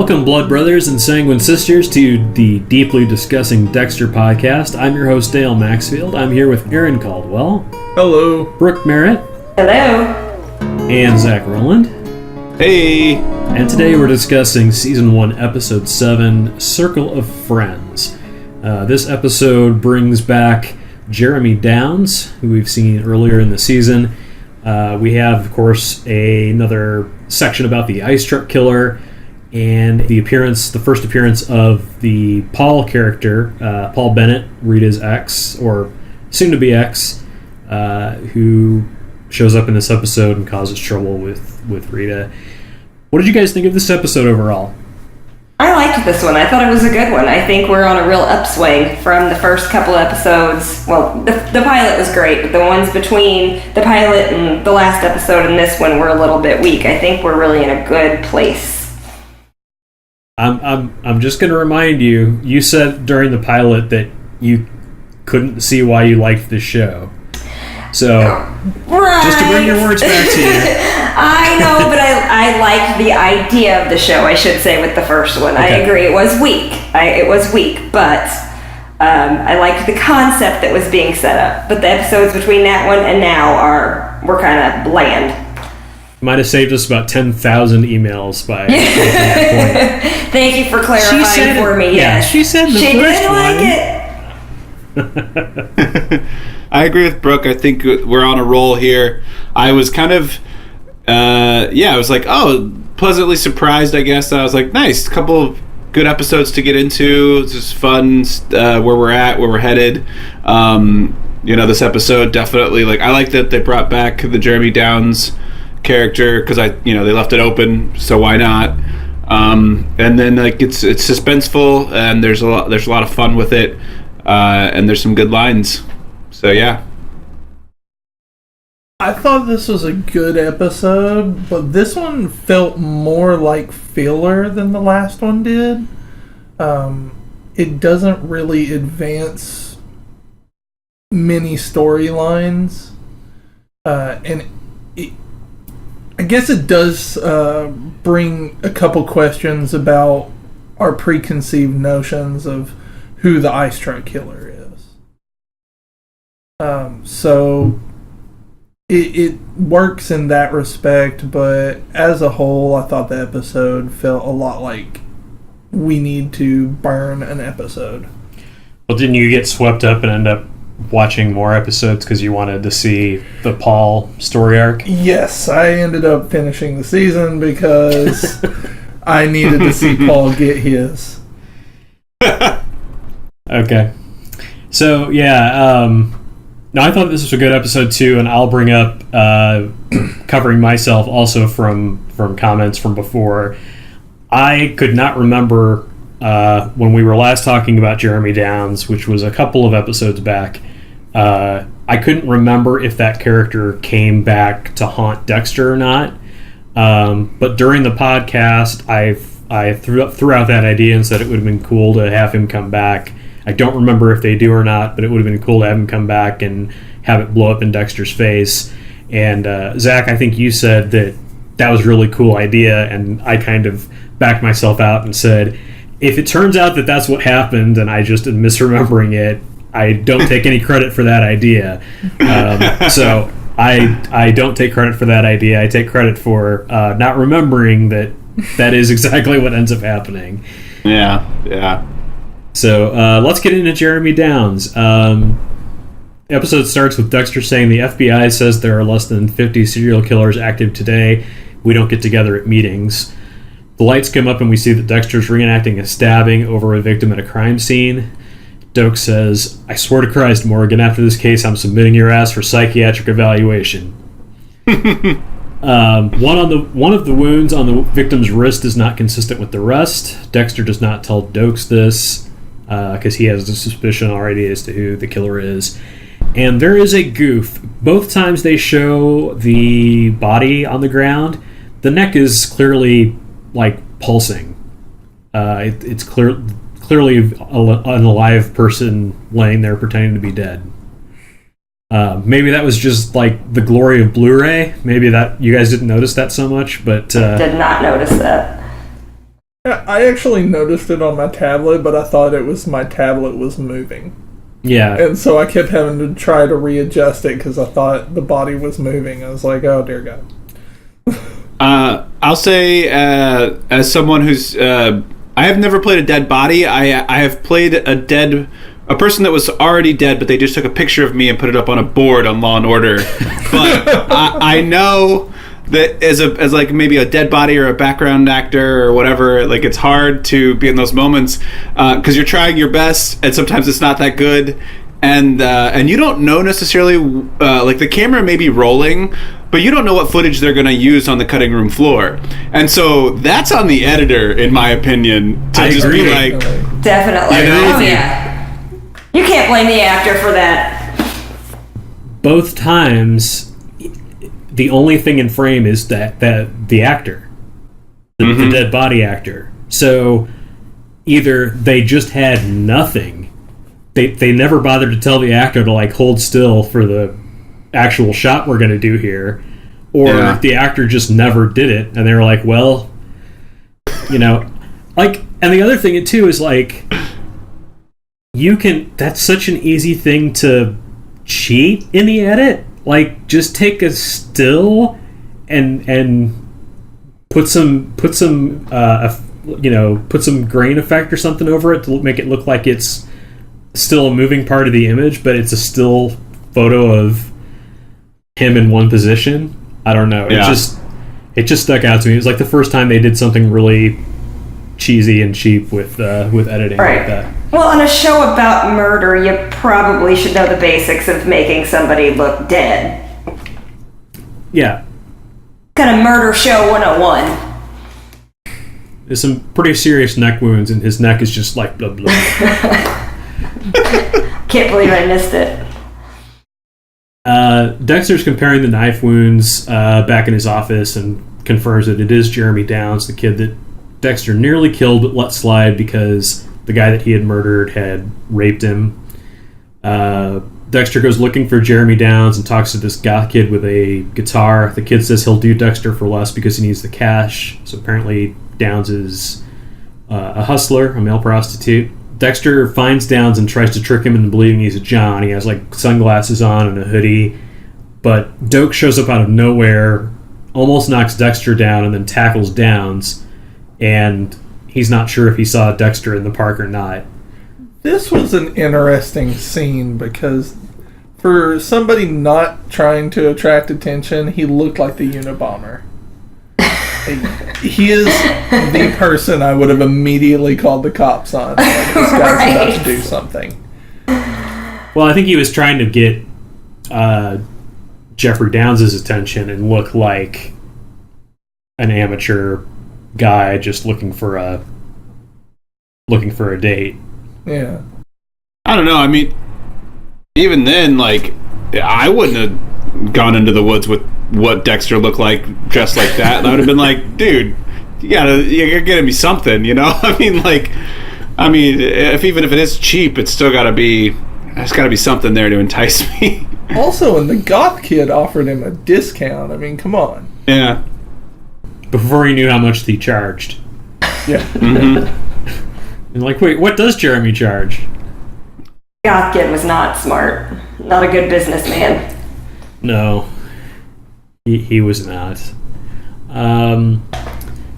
Welcome, blood brothers and sanguine sisters, to the Deeply Discussing Dexter podcast. I'm your host, Dale Maxfield. I'm here with Aaron Caldwell. Hello. Brooke Merritt. Hello. And Zach Rowland. Hey. And today we're discussing Season 1, Episode 7, Circle of Friends. This episode brings back Jeremy Downs, who we've seen earlier in the season. We have, of course, another section about the ice truck killer, and the first appearance of the Paul character, Paul Bennett, Rita's ex, or soon-to-be ex, who shows up in this episode and causes trouble with Rita. What did you guys think of this episode overall? I liked this one. I thought it was a good one. I think we're on a real upswing from the first couple episodes. Well, the pilot was great, but the ones between the pilot and the last episode and this one were a little bit weak. I think we're really in a good place. I'm just going to remind you, you said during the pilot that you couldn't see why you liked the show. So, right. Just to bring your words back to you. I know, but I liked the idea of the show, I should say, with the first one. Okay. I agree, it was weak. But I liked the concept that was being set up. But the episodes between that one and now were kind of bland. Might have saved us about 10,000 emails by that point. Thank you for clarifying for me. Yeah, she said the first one. Like it. I agree with Brooke. I think we're on a roll here. I was kind of, I was like, pleasantly surprised, I guess. I was like, nice, couple of good episodes to get into. It's just fun, where we're at, where we're headed. This episode definitely, I like that they brought back the Jeremy Downs character, because they left it open, so why not? And then it's suspenseful, and there's a lot of fun with it, and there's some good lines. So yeah, I thought this was a good episode, but this one felt more like filler than the last one did. It doesn't really advance many storylines, and I guess it does bring a couple questions about our preconceived notions of who the ice truck killer is. So it works in that respect, but as a whole, I thought the episode felt a lot like we need to burn an episode. Well, didn't you get swept up and end up watching more episodes because you wanted to see the Paul story arc? Yes, I ended up finishing the season because I needed to see Paul get his. Okay. So, no, I thought this was a good episode too, and I'll bring up, covering myself also from comments from before. I could not remember when we were last talking about Jeremy Downs, which was a couple of episodes back. I couldn't remember if that character came back to haunt Dexter or not. But during the podcast, I threw out that idea and said it would have been cool to have him come back. I don't remember if they do or not, but it would have been cool to have him come back and have it blow up in Dexter's face. And Zach, I think you said that was a really cool idea, and I kind of backed myself out and said, if it turns out that that's what happened and I just am misremembering it, I don't take any credit for that idea. So I don't take credit for that idea. I take credit for not remembering that is exactly what ends up happening. Yeah. So let's get into Jeremy Downs. The episode starts with Dexter saying the FBI says there are less than 50 serial killers active today. We don't get together at meetings. The lights come up and we see that Dexter's reenacting a stabbing over a victim at a crime scene. Doak says, "I swear to Christ, Morgan, after this case, I'm submitting your ass for psychiatric evaluation." One of the wounds on the victim's wrist is not consistent with the rest. Dexter does not tell Dokes this because he has a suspicion already as to who the killer is. And there is a goof. Both times they show the body on the ground, the neck is clearly pulsing. It's clearly an alive person laying there pretending to be dead. Maybe that was just the glory of Blu-ray. Maybe that you guys didn't notice that so much, but did not notice that. I actually noticed it on my tablet, but I thought it was my tablet was moving. Yeah. And so I kept having to try to readjust it because I thought the body was moving. I was like, oh, dear God. I'll say, as someone who's... I have never played a dead body. I have played a person that was already dead, but they just took a picture of me and put it up on a board on Law and Order. But I know that as like maybe a dead body or a background actor or whatever, like it's hard to be in those moments because you're trying your best and sometimes it's not that good, and you don't know necessarily like the camera may be rolling, but you don't know what footage they're going to use on the cutting room floor, and so that's on the editor, in my opinion, to just be like, definitely, oh yeah, you can't blame the actor for that. Both times, the only thing in frame is that the actor, the dead body actor. So either they just had nothing, they never bothered to tell the actor to like hold still for the actual shot we're going to do here, or the actor just never did it, and they were like, well, like. And the other thing too is like, that's such an easy thing to cheat in the edit. Like, just take a still and put some put some grain effect or something over it to make it look like it's still a moving part of the image, but it's a still photo of him in one position. I don't know. Yeah. It just stuck out to me. It was like the first time they did something really cheesy and cheap with editing like that. Well, on a show about murder, you probably should know the basics of making somebody look dead. Yeah. Kind of murder show 101. There's some pretty serious neck wounds, and his neck is just like blah, blah. Can't believe I missed it. Dexter's comparing the knife wounds back in his office and confirms that it is Jeremy Downs, the kid that Dexter nearly killed but let slide because the guy that he had murdered had raped him. Dexter goes looking for Jeremy Downs and talks to this goth kid with a guitar. The kid says he'll do Dexter for less because he needs the cash. So apparently Downs is a hustler, a male prostitute. Dexter finds Downs and tries to trick him into believing he's a John. He has like sunglasses on and a hoodie. But Doak shows up out of nowhere, almost knocks Dexter down, and then tackles Downs. And he's not sure if he saw Dexter in the park or not. This was an interesting scene because for somebody not trying to attract attention, he looked like the Unabomber. He is the person I would have immediately called the cops on. Like, this guy's about to do something. Well, I think he was trying to get Jeffrey Downs' attention and look like an amateur guy just looking for a date. Yeah. I don't know. I mean, even then, like, I wouldn't have gone into the woods with what Dexter looked like dressed like that. I would have been like, dude, you're getting me something, you know? even if it is cheap, there's got to be something there to entice me. Also, and the goth kid offered him a discount. I mean, come on. Yeah. Before he knew how much he charged. Yeah. Mm-hmm. And like, wait, what does Jeremy charge? Goth kid was not smart. Not a good businessman. No. He was not.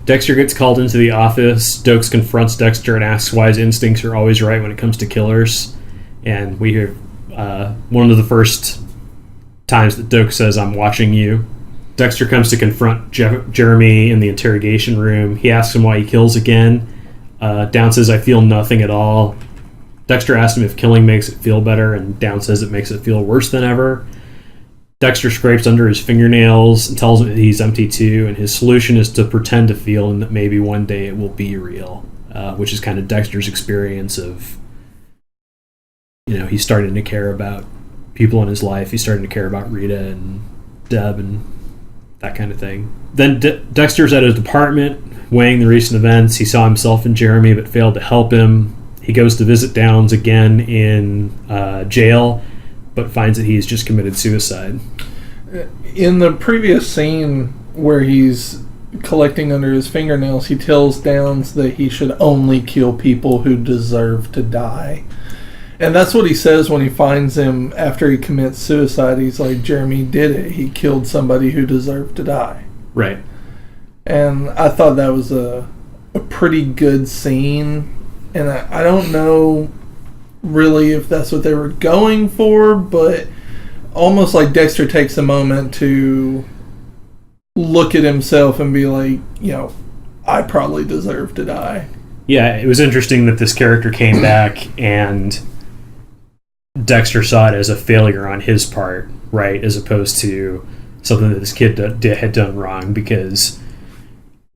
Dexter gets called into the office. Dokes confronts Dexter and asks why his instincts are always right when it comes to killers. And we hear one of the first times that Doak says, "I'm watching you." Dexter comes to confront Jeremy in the interrogation room. He asks him why he kills again. Down says, "I feel nothing at all." Dexter asks him if killing makes it feel better, and Down says it makes it feel worse than ever. Dexter scrapes under his fingernails and tells him that he's empty too, and his solution is to pretend to feel and that maybe one day it will be real, which is kind of Dexter's experience of, he's starting to care about people in his life. He's starting to care about Rita and Deb and that kind of thing. Then Dexter's at his apartment, weighing the recent events. He saw himself in Jeremy but failed to help him. He goes to visit Downs again in jail, but finds that he's just committed suicide. In the previous scene where he's collecting under his fingernails, he tells Downs that he should only kill people who deserve to die. And that's what he says when he finds him after he commits suicide. He's like, Jeremy did it. He killed somebody who deserved to die. Right. And I thought that was a pretty good scene. And I don't know really if that's what they were going for, but almost like Dexter takes a moment to look at himself and be like, I probably deserve to die. Yeah, it was interesting that this character came back and Dexter saw it as a failure on his part, right, as opposed to something that this kid had done wrong, because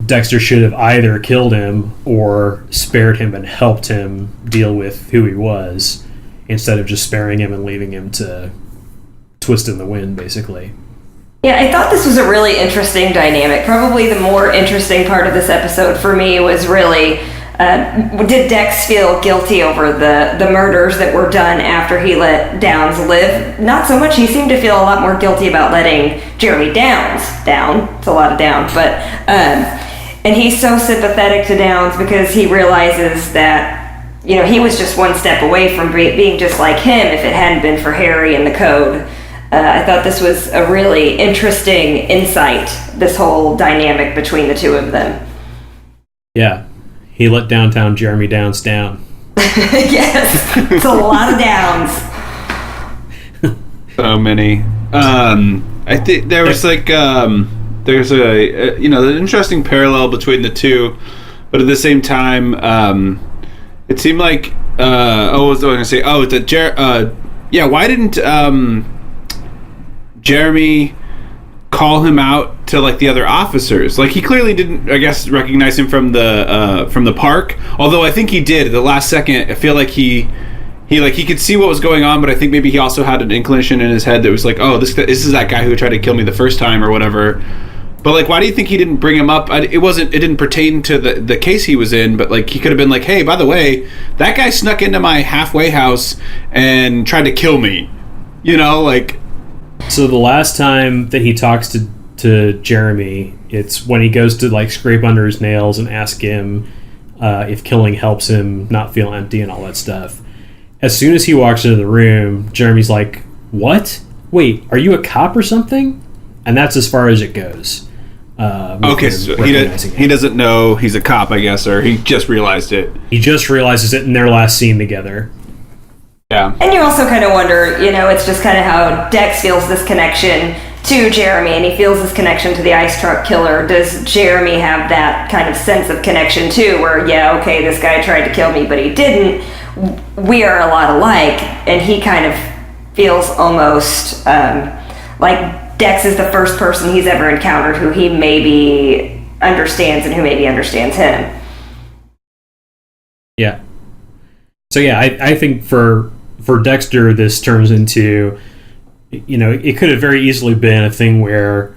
Dexter should have either killed him or spared him and helped him deal with who he was, instead of just sparing him and leaving him to twist in the wind, basically. Yeah, I thought this was a really interesting dynamic. Probably the more interesting part of this episode for me was really, did Dex feel guilty over the murders that were done after he let Downs live? Not so much. He seemed to feel a lot more guilty about letting Jeremy Downs down. It's a lot of down, but and he's so sympathetic to Downs because he realizes that he was just one step away from being just like him if it hadn't been for Harry and the code. I thought this was a really interesting insight, this whole dynamic between the two of them. Yeah. He let downtown Jeremy Downs down. Yes. It's a lot of downs. So many. I think there was there's an interesting parallel between the two, but at the same time, it seemed like what was I going to say? Oh, that why didn't Jeremy call him out to like the other officers? Like, he clearly didn't, I guess, recognize him from the park. Although I think he did at the last second. I feel like he could see what was going on, but I think maybe he also had an inclination in his head that was like, oh, this is that guy who tried to kill me the first time or whatever. But like, why do you think he didn't bring him up? It didn't pertain to the case he was in, but like, he could have been like, hey, by the way, that guy snuck into my halfway house and tried to kill me. Like. So the last time that he talks to Jeremy, it's when he goes to like scrape under his nails and ask him if killing helps him not feel empty and all that stuff. As soon as he walks into the room, Jeremy's like, what? Wait, are you a cop or something? And that's as far as it goes. Okay, so he doesn't know he's a cop, I guess, or he just realized it. He just realizes it in their last scene together. Yeah. And you also kind of wonder, it's just kind of how Dex feels this connection to Jeremy, and he feels this connection to the ice truck killer. Does Jeremy have that kind of sense of connection too, where, okay, this guy tried to kill me, but he didn't. We are a lot alike, and he kind of feels almost like Dex is the first person he's ever encountered who he maybe understands and who maybe understands him. Yeah. So yeah, I think for Dexter, this turns into, it could have very easily been a thing where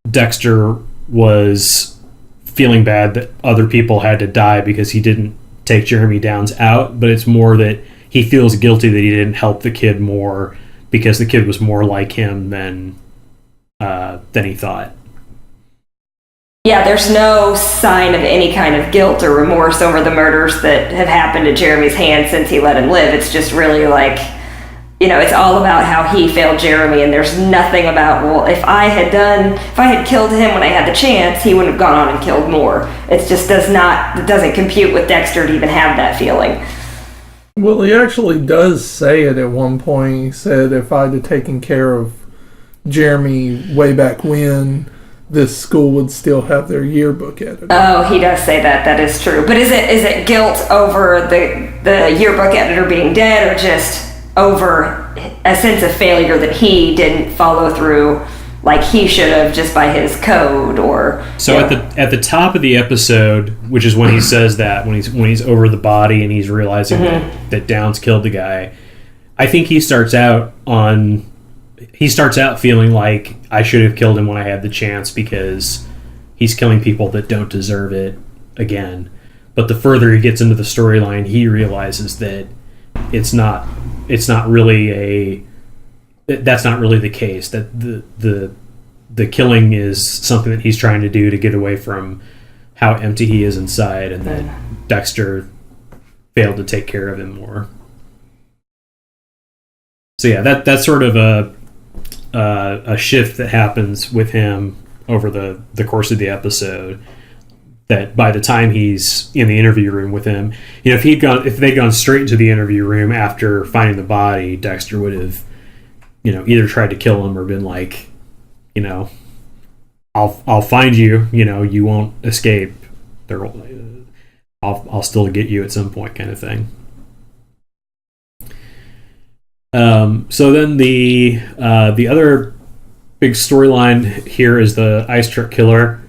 Dexter was feeling bad that other people had to die because he didn't take Jeremy Downs out, but it's more that he feels guilty that he didn't help the kid more because the kid was more like him than he thought. Yeah, there's no sign of any kind of guilt or remorse over the murders that have happened at Jeremy's hands since he let him live. It's just really like, it's all about how he failed Jeremy, and there's nothing about, well, if I had killed him when I had the chance, he wouldn't have gone on and killed more. It just doesn't compute with Dexter to even have that feeling. Well, he actually does say it at one point. He said, if I'd have taken care of Jeremy way back when, this school would still have their yearbook editor. Oh, he does say that. That is true. But is it guilt over the yearbook editor being dead, or just over a sense of failure that he didn't follow through like he should have just by his code? Or so at the top of the episode, which is when he says that, when he's over the body and he's realizing that Downs killed the guy, I think he starts out feeling like I should have killed him when I had the chance because he's killing people that don't deserve it again. But the further he gets into the storyline, he realizes that that's not really the case, that the killing is something that he's trying to do to get away from how empty he is inside, and that Dexter failed to take care of him more. So yeah, that's sort of a shift that happens with him over the course of the episode. That by the time he's in the interview room with him, if they'd gone straight into the interview room after finding the body, Dexter would have, either tried to kill him or been like, I'll find you, you won't escape. I'll still get you at some point, kind of thing. So then the other big storyline here is the ice truck killer.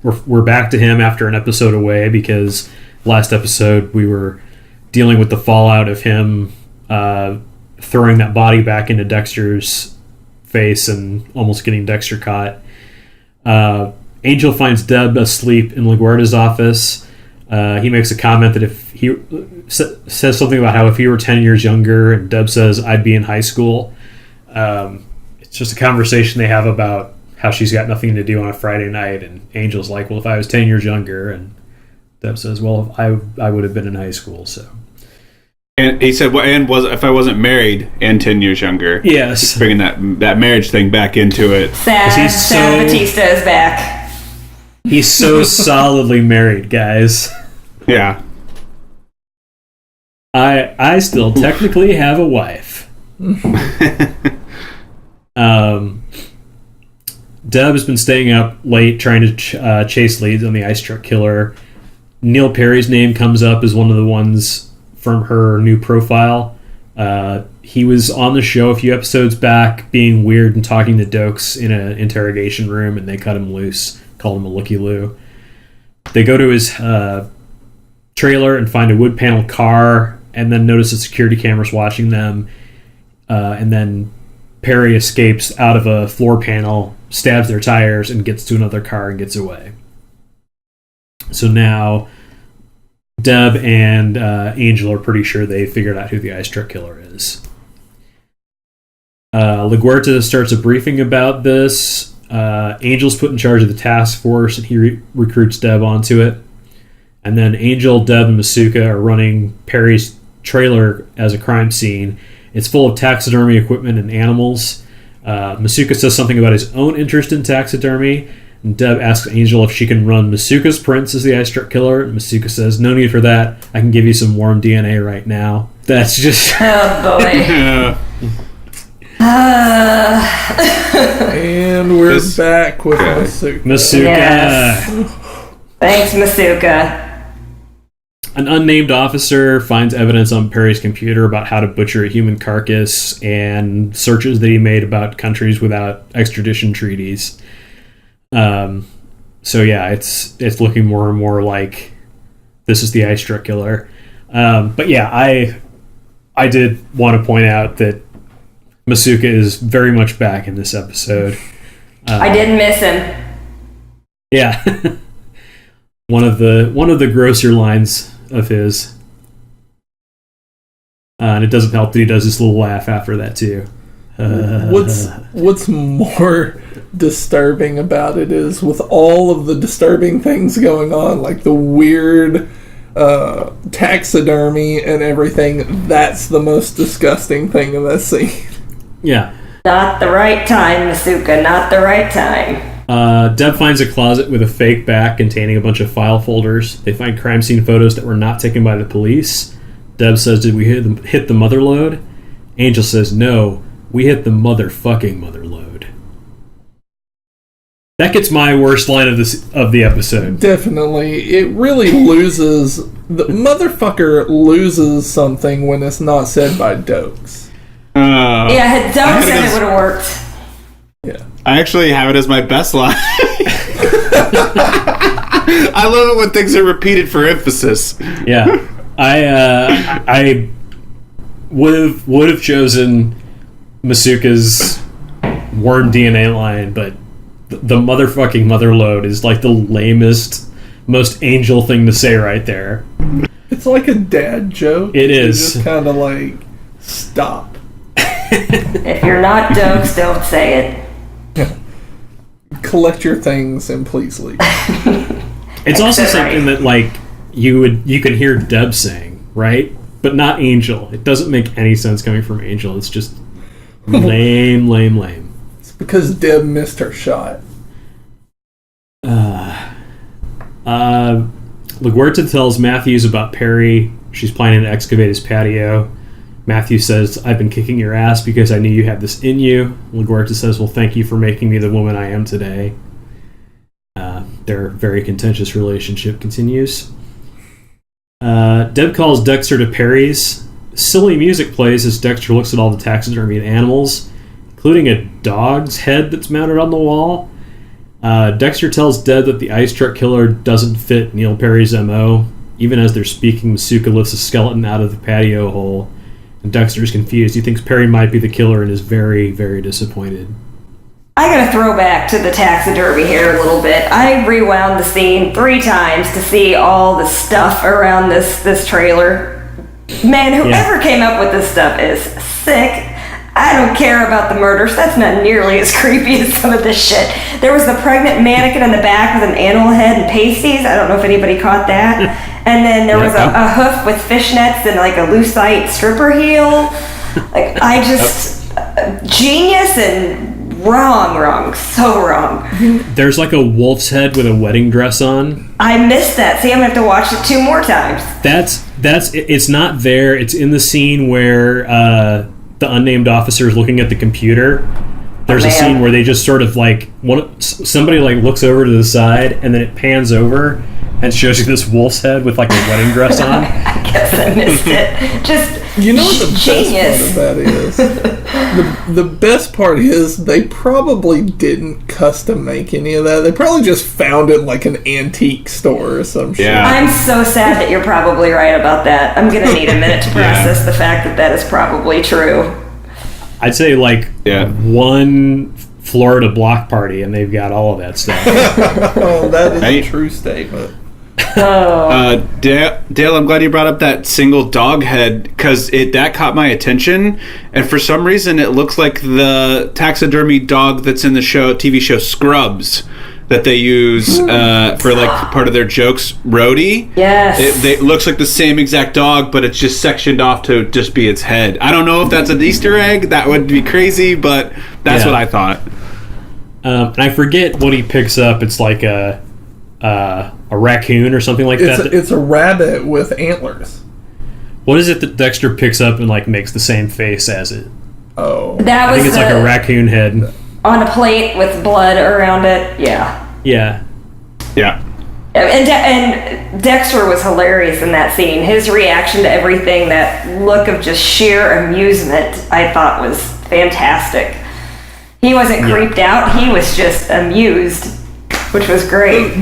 We're back to him after an episode away, because last episode we were dealing with the fallout of him throwing that body back into Dexter's face and almost getting Dexter caught. Angel finds Deb asleep in LaGuardia's office. He makes a comment that if he says something about how if he were 10 years younger, and Deb says, I'd be in high school. It's just a conversation they have about how she's got nothing to do on a Friday night, and Angel's like, well, if I was 10 years younger, and Deb says, well, I would have been in high school, so. And he said, well, if I wasn't married and 10 years younger. Yes. He's bringing that marriage thing back into it. Sam Batista is back. He's so solidly married, guys. Yeah. I still technically have a wife. Deb has been staying up late trying to chase leads on the ice truck killer. Neil Perry's name comes up as one of the ones from her new profile. He was on the show a few episodes back being weird and talking to Dokes in an interrogation room, and they cut him loose, called him a looky-loo. They go to his trailer and find a wood panel car, and then notice the security cameras watching them, and then Perry escapes out of a floor panel, stabs their tires, and gets to another car and gets away. So now Deb and Angel are pretty sure they figured out who the ice truck killer is. LaGuardia starts a briefing about this. Angel's put in charge of the task force, and he recruits Deb onto it. And then Angel, Deb, and Masuka are running Perry's trailer as a crime scene. It's full of taxidermy equipment and animals. Masuka says something about his own interest in taxidermy. And Deb asks Angel if she can run Masuka's prints as the ice truck killer. And Masuka says, no need for that. I can give you some warm DNA right now. That's just... Oh, boy. And we're back with Masuka. Masuka. Yes. Thanks, Masuka. An unnamed officer finds evidence on Perry's computer about how to butcher a human carcass and searches that he made about countries without extradition treaties. So yeah, it's looking more and more like this is the ice truck killer. But yeah, I did want to point out that Masuka is very much back in this episode. I did miss him. Yeah. one of the grosser lines of his. And it doesn't help that he does this little laugh after that too. What's more disturbing about it is with all of the disturbing things going on, like the weird taxidermy and everything, that's the most disgusting thing in this scene. Yeah. Not the right time, Masuka. Not the right time. Deb finds a closet with a fake back containing a bunch of file folders. They find crime scene photos that were not taken by the police. Deb says, did we hit the mother load? Angel says, no, we hit the motherfucking mother load. That gets my worst line of the episode. Definitely. It really loses... The motherfucker loses something when it's not said by Dokes. Yeah, had Doug said it would have worked. Yeah. I actually have it as my best line. I love it when things are repeated for emphasis. Yeah. I would have chosen Masuka's worm DNA line, but the motherfucking mother load is like the lamest, most Angel thing to say right there. It's like a dad joke. It is. Just kind of like, stop. If you're not Dokes, don't say it. collect your things and please leave. It's also something that like you can hear Deb saying, right? But not Angel. It doesn't make any sense coming from Angel. It's just lame. It's because Deb missed her shot. LaGuerta tells Matthews about Perry. She's planning to excavate his patio. Matthews says, I've been kicking your ass because I knew you had this in you. LaGuerta says, well, thank you for making me the woman I am today. Their very contentious relationship continues. Deb calls Dexter to Perry's. Silly music plays as Dexter looks at all the taxidermied animals, including a dog's head that's mounted on the wall. Dexter tells Deb that the ice truck killer doesn't fit Neil Perry's MO. Even as they're speaking, Masuka lifts a skeleton out of the patio hole, and Dexter's confused. He thinks Perry might be the killer and is very, very disappointed. I gotta throw back to the taxidermy here a little bit. I rewound the scene 3 times to see all the stuff around this trailer. Man, whoever came up with this stuff is sick. I don't care about the murders. That's not nearly as creepy as some of this shit. There was the pregnant mannequin in the back with an animal head and pasties. I don't know if anybody caught that. And then there was a hoof with fishnets and like a lucite stripper heel. Like, I just... genius and wrong. So wrong. There's like a wolf's head with a wedding dress on. I missed that. See, I'm gonna have to watch it 2 more times. It's not there. It's in the scene where the unnamed officer is looking at the computer. There's a scene where they just sort of like somebody like looks over to the side and then it pans over and shows you this wolf's head with like a wedding dress on. I guess I missed it. Just you know what the genius. best part of that is? The best part is they probably didn't custom make any of that. They probably just found it like an antique store or some shit. Yeah. I'm so sad that you're probably right about that. I'm gonna need a minute to process the fact that is probably true. I'd say like one Florida block party and they've got all of that stuff. Oh, that is a true statement. Dale, I'm glad you brought up that single dog head because that caught my attention, and for some reason it looks like the taxidermy dog that's in the TV show Scrubs that they use for like part of their jokes, Rhodey. Yes. It looks like the same exact dog, but it's just sectioned off to just be its head. I don't know if that's an Easter egg. That would be crazy, but that's what I thought. And I forget what he picks up. It's like a raccoon or something like that. It's a rabbit with antlers. What is it that Dexter picks up and like makes the same face as it? Oh, I think it's like a raccoon head on a plate with blood around it. Yeah. And Dexter was hilarious in that scene. His reaction to everything, that look of just sheer amusement, I thought was fantastic. He wasn't creeped out. He was just amused, which was great.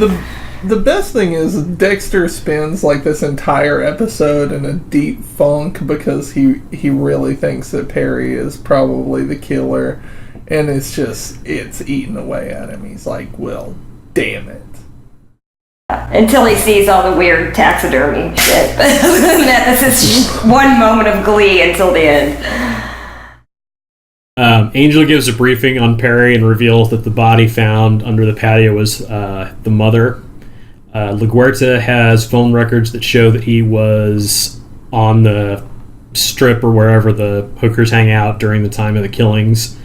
The best thing is Dexter spends like this entire episode in a deep funk because he really thinks that Perry is probably the killer, and it's eating away at him. He's like, well, damn it. Until he sees all the weird taxidermy shit. But other than that, this is just one moment of glee until the end. Angel gives a briefing on Perry and reveals that the body found under the patio was the mother. LaGuerta has phone records that show that he was on the strip or wherever the hookers hang out during the time of the killings.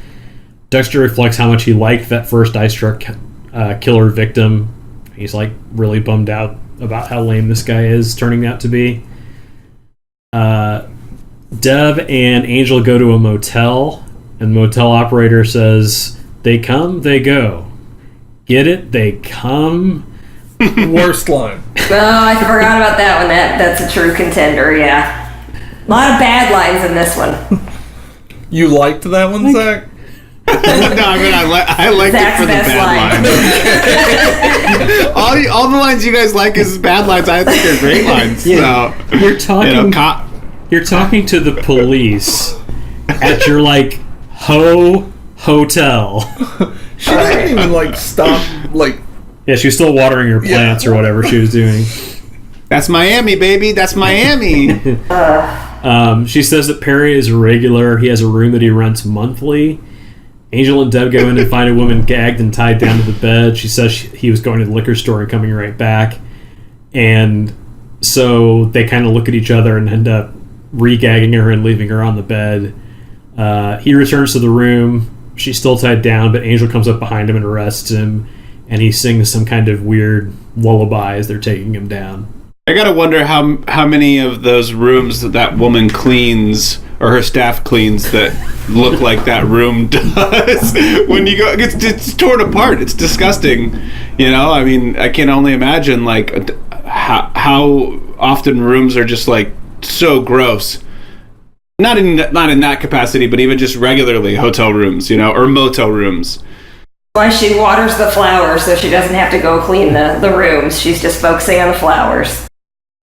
Dexter reflects how much he liked that first ice truck killer victim. He's like really bummed out about how lame this guy is turning out to be. Dev and Angel go to a motel, and the motel operator says, "They come, they go. Get it? They come." Worst line. Oh, I forgot about that one. That's a true contender, yeah. A lot of bad lines in this one. You liked that one, Zach? No, I mean I liked Zach's it for the bad lines. all the lines you guys like is bad lines. I think they're great lines. Yeah. So, you're talking to the police at your like hotel. She didn't even like stop like. Yeah, she was still watering her plants or whatever she was doing. That's Miami, baby. That's Miami. She says that Perry is a regular. He has a room that he rents monthly. Angel and Deb go in and find a woman gagged and tied down to the bed. She says he was going to the liquor store and coming right back. And so they kind of look at each other and end up re-gagging her and leaving her on the bed. He returns to the room. She's still tied down, but Angel comes up behind him and arrests him. And he sings some kind of weird lullaby as they're taking him down. I gotta wonder how many of those rooms that woman cleans or her staff cleans that look like that room does. When you go, it's torn apart. It's disgusting. You know, I mean, I can only imagine like how often rooms are just like so gross. Not in that capacity, but even just regularly hotel rooms, you know, or motel rooms. Why she waters the flowers so she doesn't have to go clean the rooms. She's just focusing on the flowers.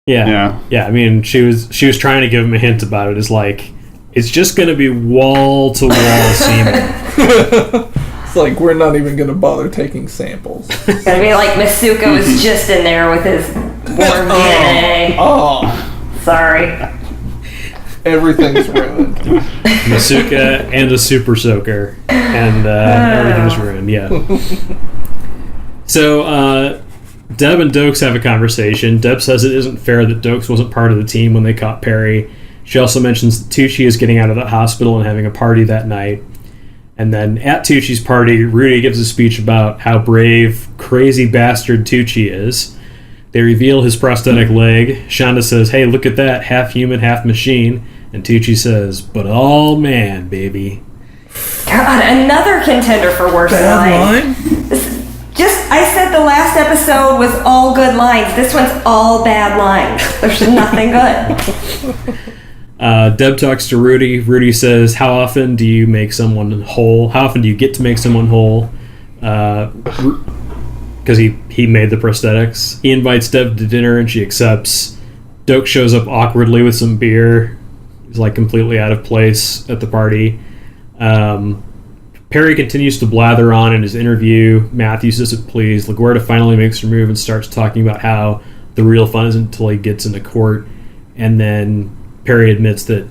Yeah. I mean, she was trying to give him a hint about it. It's like, it's just going to be wall to wall semen. It's like we're not even going to bother taking samples. It's going to be like Masuka was just in there with his warm DNA. Oh, sorry. Everything's ruined. Masuka and a super soaker, and everything's ruined. Yeah. So Deb and Dokes have a conversation. Deb says it isn't fair that Dokes wasn't part of the team when they caught Perry. She also mentions that Tucci is getting out of the hospital and having a party that night. And then at Tucci's party, Rudy gives a speech about how brave, crazy bastard Tucci is. They reveal his prosthetic leg. Shonda says, "Hey, look at that, half human, half machine." And Tucci says, "But all man, baby." God, another contender for worst line. I said the last episode was all good lines. This one's all bad lines. There's nothing good. Deb talks to Rudy. Rudy says, "How often do you make someone whole? How often do you get to make someone whole?" Because he made the prosthetics. He invites Deb to dinner and she accepts. Doke shows up awkwardly with some beer. He's like completely out of place at the party. Perry continues to blather on in his interview. Matthews isn't pleased. LaGuardia finally makes her move and starts talking about how the real fun isn't until he gets into court. And then Perry admits that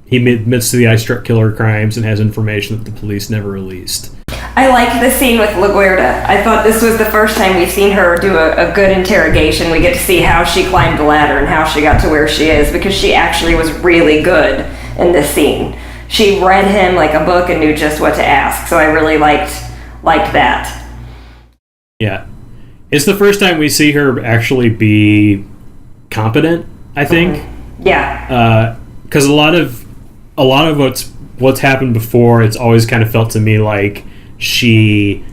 he admits to the eye struck killer crimes and has information that the police never released. I liked the scene with LaGuardia. I thought this was the first time we've seen her do a good interrogation. We get to see how she climbed the ladder and how she got to where she is, because she actually was really good in this scene. She read him like a book and knew just what to ask. So I really liked that. Yeah. It's the first time we see her actually be competent, I think. Mm-hmm. Yeah. Because a lot of what's happened before, it's always kind of felt to me like she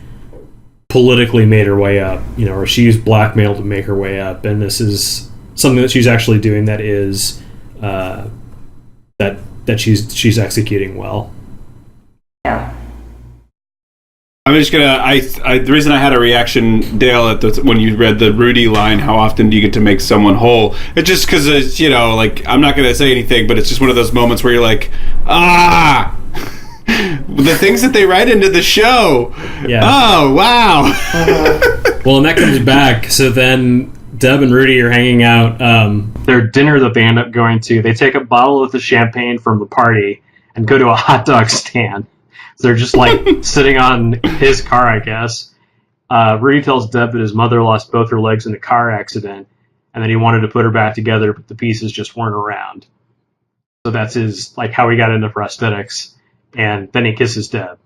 politically made her way up, you know, or she used blackmail to make her way up, and this is something that she's actually doing that is that she's executing well. Yeah. I'm just gonna. The reason I had a reaction, Dale, when you read the Rudy line, "How often do you get to make someone whole?" It's just because it's, you know, like, I'm not gonna say anything, but it's just one of those moments where you're like, the things that they write into the show. Yeah. Oh wow. Well, and that comes back. So then Deb and Rudy are hanging out. Their dinner that they end up going to, they take a bottle of the champagne from the party and go to a hot dog stand. So they're just like sitting on his car, I guess. Rudy tells Deb that his mother lost both her legs in a car accident, and that he wanted to put her back together, but the pieces just weren't around. So that's his, like, how he got into prosthetics. And then he kisses Deb.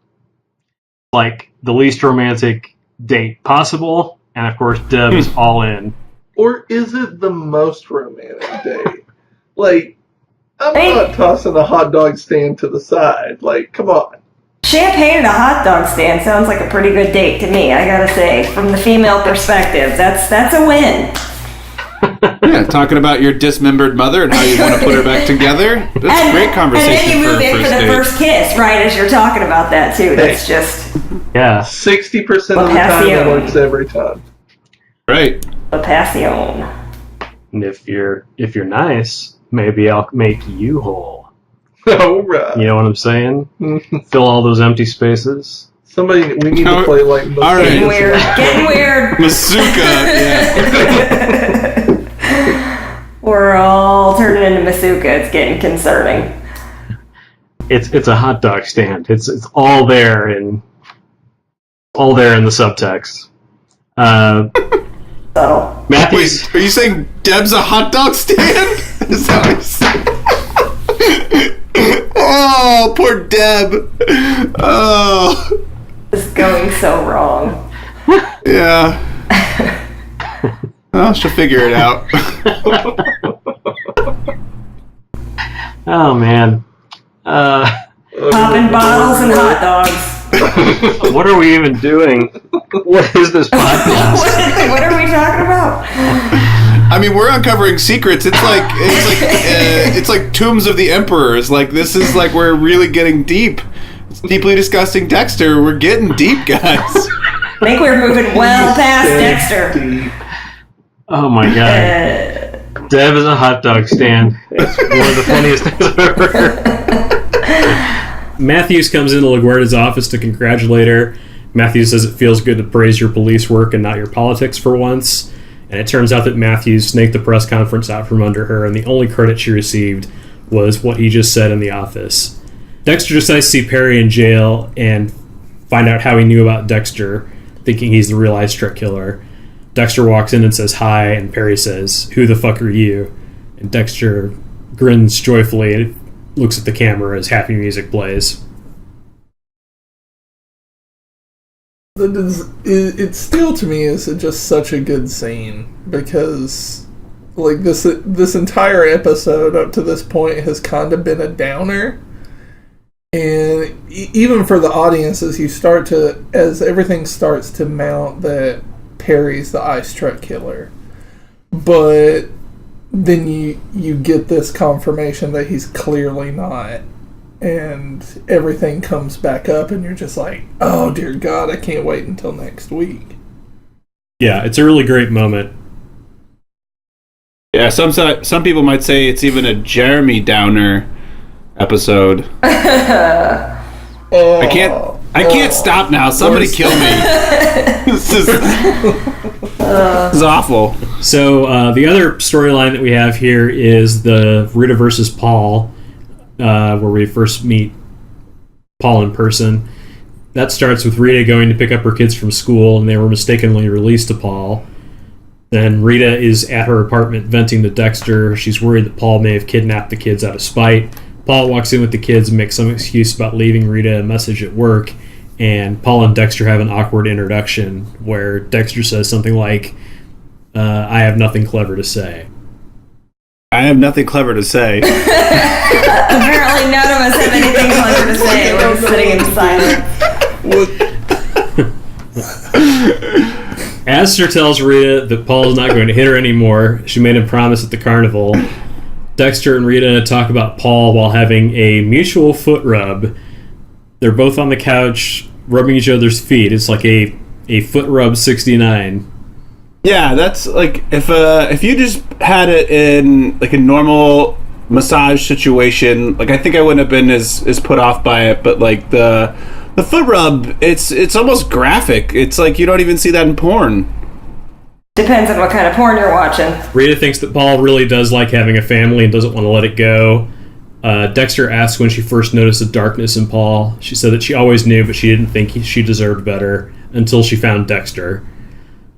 Like, the least romantic date possible, and of course Deb is all in. Or is it the most romantic date? Like, I'm not tossing a hot dog stand to the side. Like, come on. Champagne at a hot dog stand sounds like a pretty good date to me, I gotta say. From the female perspective, that's a win. Yeah, talking about your dismembered mother and how you want to put her back together. That's a great conversation. And then you move in for the first kiss, right, as you're talking about that, too. That's just... Yeah. 60% of the time it works every time. Right. La Passion. And if you're nice, maybe I'll make you whole. All right. You know what I'm saying? Fill all those empty spaces. Somebody, we need to play like Masuka. All right. Getting weird. Masuka, yeah. We're all turning into Masuka. It's getting concerning. it's a hot dog stand. It's all there in the subtext. Matthews. Wait, are you saying Deb's a hot dog stand? Is that what you're saying? Oh, poor Deb. Oh. It's going so wrong. Yeah. Well, she'll figure it out. Oh, man. Popping bottles and hot dogs. What are we even doing? What is this podcast? What are we talking about? I mean, we're uncovering secrets. It's like Tombs of the Emperors. Like, this is like we're really getting deep. It's deeply discussing Dexter. We're getting deep, guys. I think we're moving well past Dexter. Oh my god. Deb is a hot dog stand. It's one of the funniest things I've ever heard. Matthews comes into LaGuardia's office to congratulate her. Matthews says it feels good to praise your police work and not your politics for once. And it turns out that Matthews snaked the press conference out from under her, and the only credit she received was what he just said in the office. Dexter decides to see Perry in jail and find out how he knew about Dexter, thinking he's the real Ice Truck Killer. Dexter walks in and says hi, and Perry says, "Who the fuck are you?" And Dexter grins joyfully and looks at the camera as happy music plays. It still, to me, is just such a good scene, because like this entire episode up to this point has kind of been a downer, and even for the audience, as everything starts to mount that Perry's the Ice Truck Killer, but then you get this confirmation that he's clearly not, and everything comes back up, and you're just like, oh dear God, I can't wait until next week. Yeah, it's a really great moment. Yeah, some people might say it's even a Jeremy Downer episode. I can't stop now. Somebody kill me. This is awful. So the other storyline that we have here is the Rita versus Paul, where we first meet Paul in person. That starts with Rita going to pick up her kids from school, and they were mistakenly released to Paul. Then Rita is at her apartment venting to Dexter. She's worried that Paul may have kidnapped the kids out of spite. Paul walks in with the kids and makes some excuse about leaving Rita a message at work, and Paul and Dexter have an awkward introduction where Dexter says something like, I have nothing clever to say. I have nothing clever to say. Apparently none of us have anything clever to say. We're just sitting in silence. Aster tells Rita that Paul is not going to hit her anymore. She made him promise at the carnival. Dexter and Rita talk about Paul while having a mutual foot rub. They're both on the couch rubbing each other's feet. It's like a foot rub 69. Yeah, that's like if you just had it in like a normal massage situation, like I think I wouldn't have been as put off by it, but like the foot rub, it's almost graphic. It's like you don't even see that in porn. Depends on what kind of porn you're watching. Rita thinks that Paul really does like having a family and doesn't want to let it go. Dexter asks when she first noticed the darkness in Paul. She said that she always knew, but she didn't think she deserved better until she found Dexter.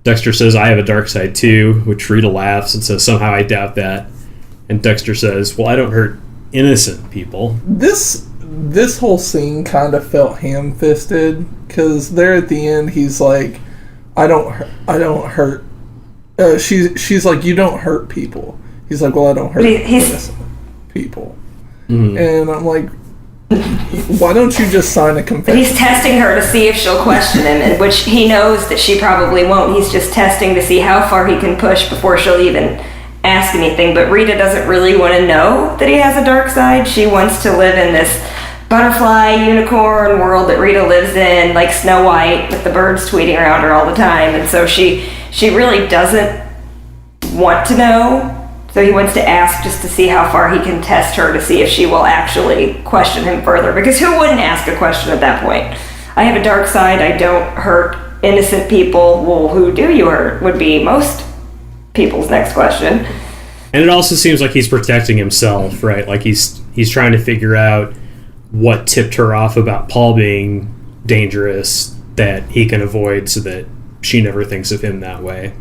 Dexter says, I have a dark side too, which Rita laughs and says, somehow I doubt that. And Dexter says, well, I don't hurt innocent people. This whole scene kind of felt ham-fisted, because there at the end he's like, I don't hurt. She's like, you don't hurt people. He's like, well, I don't hurt innocent people. Mm-hmm. And I'm like, why don't you just sign a confession? He's testing her to see if she'll question him, and which he knows that she probably won't. He's just testing to see how far he can push before she'll even ask anything. But Rita doesn't really want to know that he has a dark side. She wants to live in this butterfly unicorn world that Rita lives in, like Snow White, with the birds tweeting around her all the time. And so she really doesn't want to know. So he wants to ask just to see how far he can test her to see if she will actually question him further. Because who wouldn't ask a question at that point? I have a dark side, I don't hurt innocent people. Well, who do you hurt? Would be most people's next question. And it also seems like he's protecting himself, right? Like he's trying to figure out what tipped her off about Paul being dangerous that he can avoid so that she never thinks of him that way.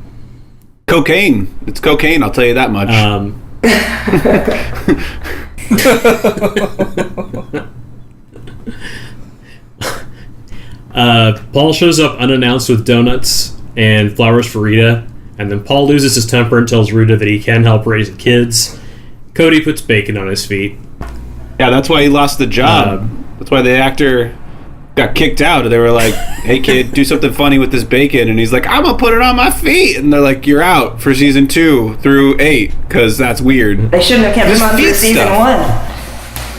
Cocaine. It's cocaine, I'll tell you that much. Paul shows up unannounced with donuts and flowers for Rita, and then Paul loses his temper and tells Rita that he can help raise the kids. Cody puts bacon on his feet. Yeah, that's why he lost the job. That's why the actor got kicked out. They were like, hey kid, do something funny with this bacon. And he's like, I'm gonna put it on my feet. And they're like, you're out for season 2 through 8 because that's weird. They shouldn't have kept him on through season 1.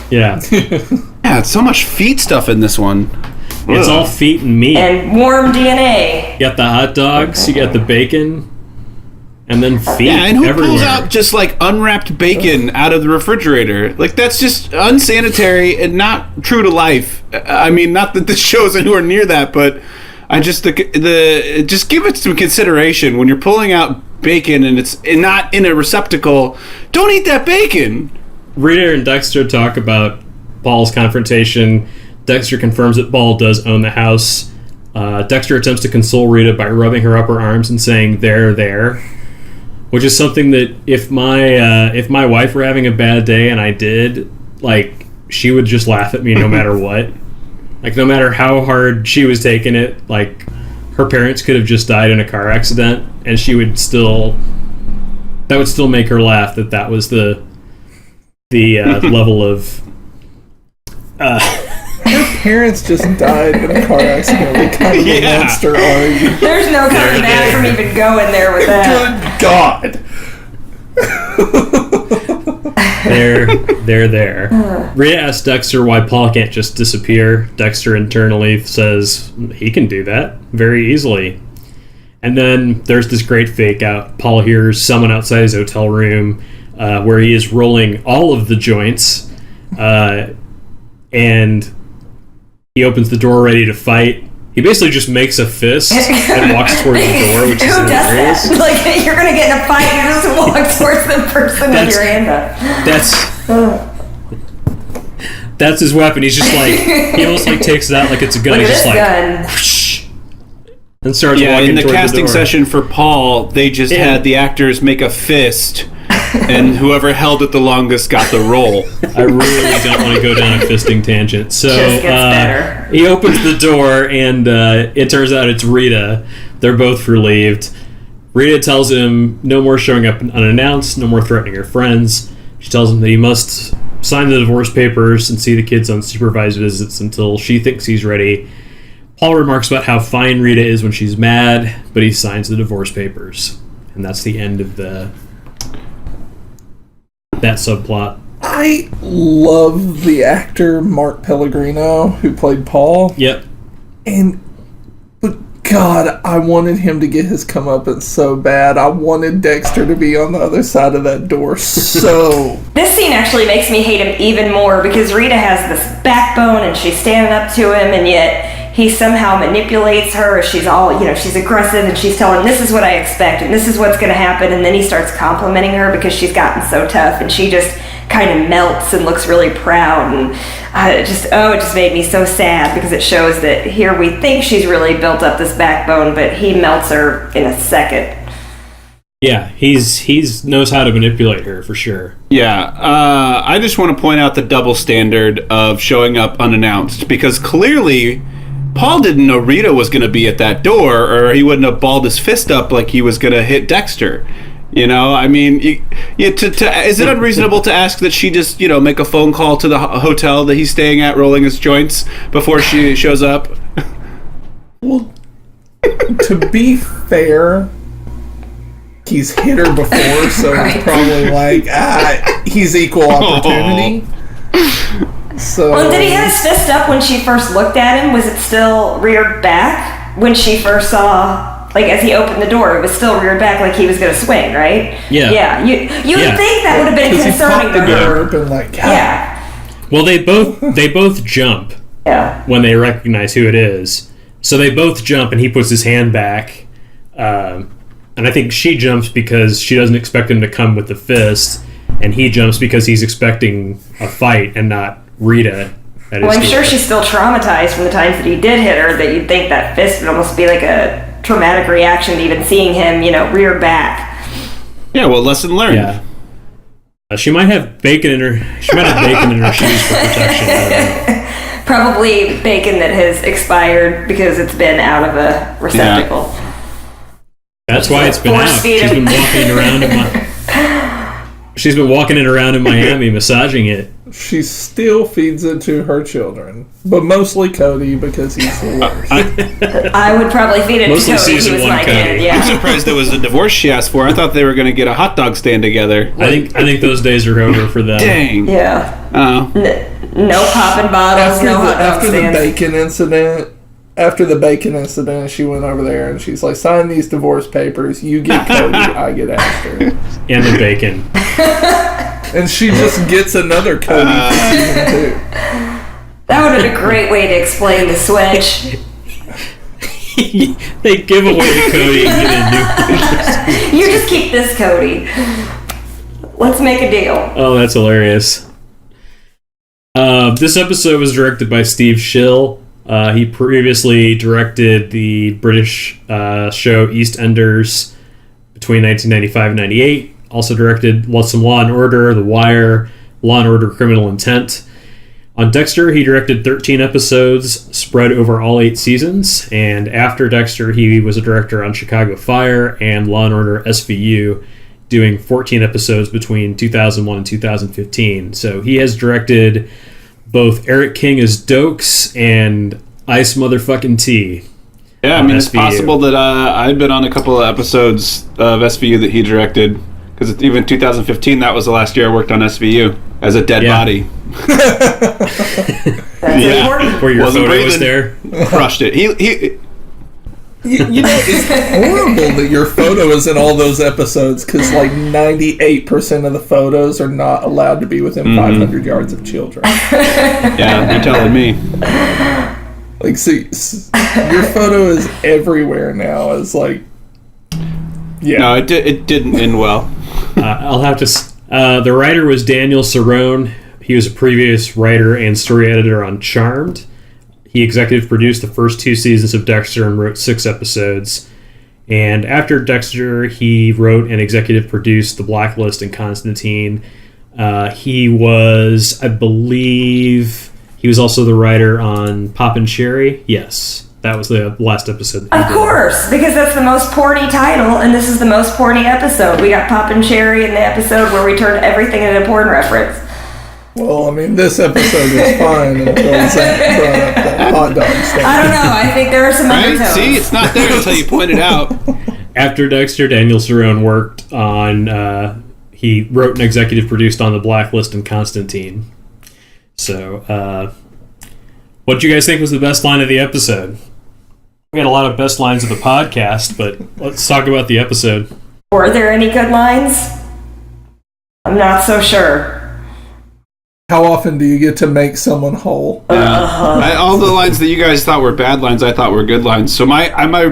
Yeah. Yeah, it's so much feet stuff in this one. It's all feet and meat. And warm DNA. You got the hot dogs, you got the bacon, and then feet. Yeah, and who everywhere. pulls out just like unwrapped bacon out of the refrigerator? Like, that's just unsanitary and not true to life. I mean, not that this show is anywhere near that, but I just just give it some consideration when you're pulling out bacon and it's not in a receptacle. Don't eat that bacon. Rita and Dexter talk about Paul's confrontation. Dexter confirms that Paul does own the house. Dexter attempts to console Rita by rubbing her upper arms and saying there, which is something that if my wife were having a bad day and I did, like, she would just laugh at me no matter what. Like, no matter how hard she was taking it, like, her parents could have just died in a car accident and she would still, that would still make her laugh that was the level of Your parents just died in a car accident. What kind of a monster are you? There's no coming back from even going there with that. Good God. They're. Rita asks Dexter why Paul can't just disappear. Dexter internally says he can do that very easily. And then there's this great fake out. Paul hears someone outside his hotel room where he is rolling all of the joints. And he opens the door ready to fight. He basically just makes a fist and walks towards the door, which is hilarious. That? Like, you're gonna get in a fight, you just walk towards the person with your hand up. That's his weapon. He's just like, he almost like takes it out like it's a gun. Look at He's just this like, gun. whoosh, and starts walking in the toward casting the door. session for Paul, they just had the actors make a fist, and whoever held it the longest got the role. I really don't want to go down a fisting tangent. So Just gets better. he opens the door, and it turns out it's Rita. They're both relieved. Rita tells him no more showing up unannounced, no more threatening her friends. She tells him that he must sign the divorce papers and see the kids on supervised visits until she thinks he's ready. Paul remarks about how fine Rita is when she's mad, but he signs the divorce papers. And that's the end of that subplot. I love the actor Mark Pellegrino who played Paul. Yep. But God, I wanted him to get his comeuppance so bad. I wanted Dexter to be on the other side of that door so. This scene actually makes me hate him even more because Rita has this backbone and she's standing up to him, and yet he somehow manipulates her. She's all, she's aggressive and she's telling him, this is what I expect and this is what's going to happen. And then he starts complimenting her because she's gotten so tough, and she just kind of melts and looks really proud. And it just made me so sad because it shows that here we think she's really built up this backbone, but he melts her in a second. Yeah, he's knows how to manipulate her for sure. Yeah, I just want to point out the double standard of showing up unannounced, because clearly Paul didn't know Rita was going to be at that door, or he wouldn't have balled his fist up like he was going to hit Dexter. I mean, is it unreasonable to ask that she just, make a phone call to the hotel that he's staying at, rolling his joints, before she shows up? Well, to be fair, he's hit her before, so it's probably like, he's equal opportunity. So. Well, did he have his fist up when she first looked at him? Was it still reared back when she first saw, like, as he opened the door, it was still reared back like he was going to swing, right? Yeah. Yeah. You would think that would have been concerning to her. her. Open, like, God. Yeah. Well, they both jump when they recognize who it is. So they both jump, and he puts his hand back. And I think she jumps because she doesn't expect him to come with the fist, and he jumps because he's expecting a fight and not Rita Well, I'm sure she's still traumatized from the times that he did hit her, that you'd think that fist would almost be like a traumatic reaction to even seeing him, rear back. Yeah, well, lesson learned. Yeah. She might have bacon in her. She might have bacon in her shoes for protection. Probably bacon that has expired because it's been out of a receptacle. Yeah. That's why it's been out. She's been walking it around She's been walking it around in Miami, massaging it. She still feeds it to her children, but mostly Cody because he's the worst. I would probably feed it mostly to Cody. Season He was 1 my Cody. kid. Yeah. I'm surprised it was a divorce she asked for. I thought they were going to get a hot dog stand together. I think those days are over for them. Dang. Yeah. Oh. No popping bottles, no hot dog stands. After the bacon incident, she went over there and she's like, sign these divorce papers. You get Cody, I get Asher. And the bacon. And she just gets another Cody for season 2. That would have been a great way to explain the switch. They give away to Cody and get a new one. You just keep this, Cody. Let's make a deal. Oh, that's hilarious. This episode was directed by Steve Schill. He previously directed the British show EastEnders between 1995 and 98. Also directed some Law & Order, The Wire, Law & Order Criminal Intent. On Dexter, he directed 13 episodes spread over all 8 seasons. And after Dexter, he was a director on Chicago Fire and Law & Order SVU, doing 14 episodes between 2001 and 2015. So he has directed both Eric King as Dokes and Ice Motherfucking T. Yeah, I mean, it's possible that I've been on a couple of episodes of SVU that he directed. Because even 2015, that was the last year I worked on SVU as a dead body. That's important. Where your photo was there. Crushed it. You know, it's horrible that your photo is in all those episodes because like 98% of the photos are not allowed to be within 500 yards of children. Yeah, you're telling me. Like, see, your photo is everywhere now. It's like, yeah. No, it didn't end well. I'll have to... the writer was Daniel Cerrone. He was a previous writer and story editor on Charmed. He executive produced the first 2 seasons of Dexter and wrote 6 episodes. And after Dexter, he wrote and executive produced The Blacklist and Constantine. He was, I believe, he was also the writer on Pop and Cherry. Yes, that was the last episode. Of course, because that's the most porny title, and this is the most porny episode. We got Pop and Cherry in the episode where we turned everything into a porn reference. Well, I mean, this episode was fine until Zach brought up that hot dog stand. I don't know. I think there are some undertones. See, it's not there until you point it out. After Dexter, Daniel Cerrone worked on... he wrote and executive produced on The Blacklist and Constantine. So, what do you guys think was the best line of the episode? We had a lot of best lines of the podcast, but let's talk about the episode. Were there any good lines? I'm not so sure. How often do you get to make someone whole? All the lines that you guys thought were bad lines, I thought were good lines. So my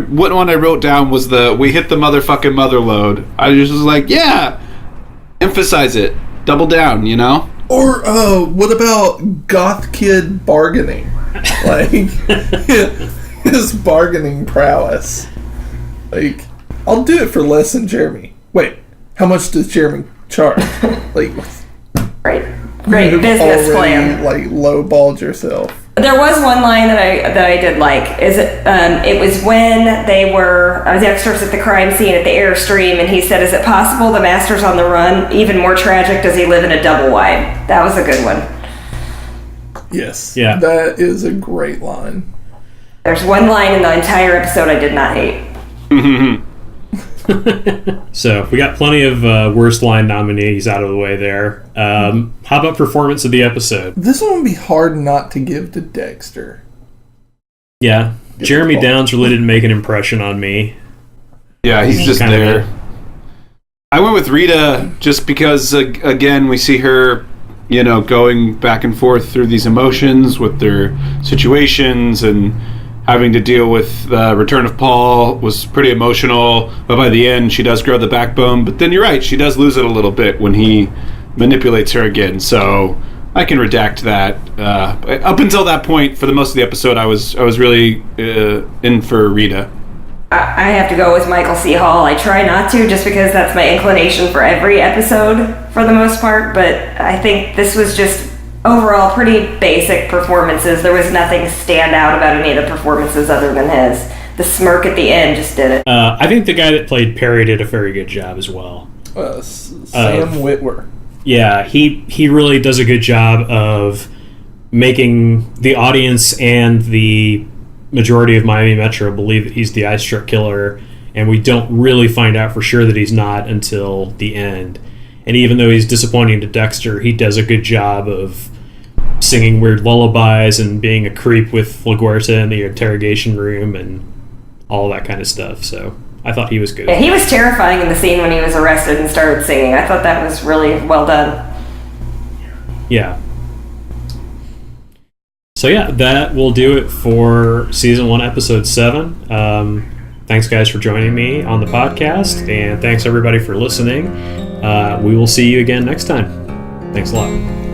one I wrote down was we hit the motherfucking mother load. I just was like, yeah, emphasize it, double down, you know. Or what about Goth Kid bargaining? Like his bargaining prowess. Like, I'll do it for less than Jeremy. Wait, how much does Jeremy charge? Like, Great business plan. Like, lowballed yourself. There was one line that I did like. It was when they were Dexter's at the crime scene at the Airstream, and he said, "Is it possible the master's on the run? Even more tragic, does he live in a double wide?" That was a good one. Yes. Yeah. That is a great line. There's one line in the entire episode I did not hate. So we got plenty of worst line nominees out of the way there. How about performance of the episode? This one would be hard not to give to Dexter. Yeah, Jeremy Downs really didn't make an impression on me. Yeah, he's just there. I went with Rita just because, again, we see her, going back and forth through these emotions with their situations and having to deal with the return of Paul was pretty emotional, but by the end she does grow the backbone. But then you're right, she does lose it a little bit when he manipulates her again. So I can redact that. Up until that point, for the most of the episode, I was really in for Rita. I have to go with Michael C. Hall. I try not to, just because that's my inclination for every episode for the most part, but I think this was just overall pretty basic performances. There was nothing stand out about any of the performances other than his. The smirk at the end just did it. I think the guy that played Perry did a very good job as well. Sam Witwer. Yeah, he really does a good job of making the audience and the majority of Miami Metro believe that he's the eye strip killer, and we don't really find out for sure that he's not until the end. And even though he's disappointing to Dexter, he does a good job of singing weird lullabies and being a creep with LaGuerta in the interrogation room and all that kind of stuff. So I thought he was good. Yeah, he was terrifying in the scene when he was arrested and started singing. I thought that was really well done. Yeah. So yeah, that will do it for Season 1, Episode 7. Thanks, guys, for joining me on the podcast, and thanks, everybody, for listening. We will see you again next time. Thanks a lot.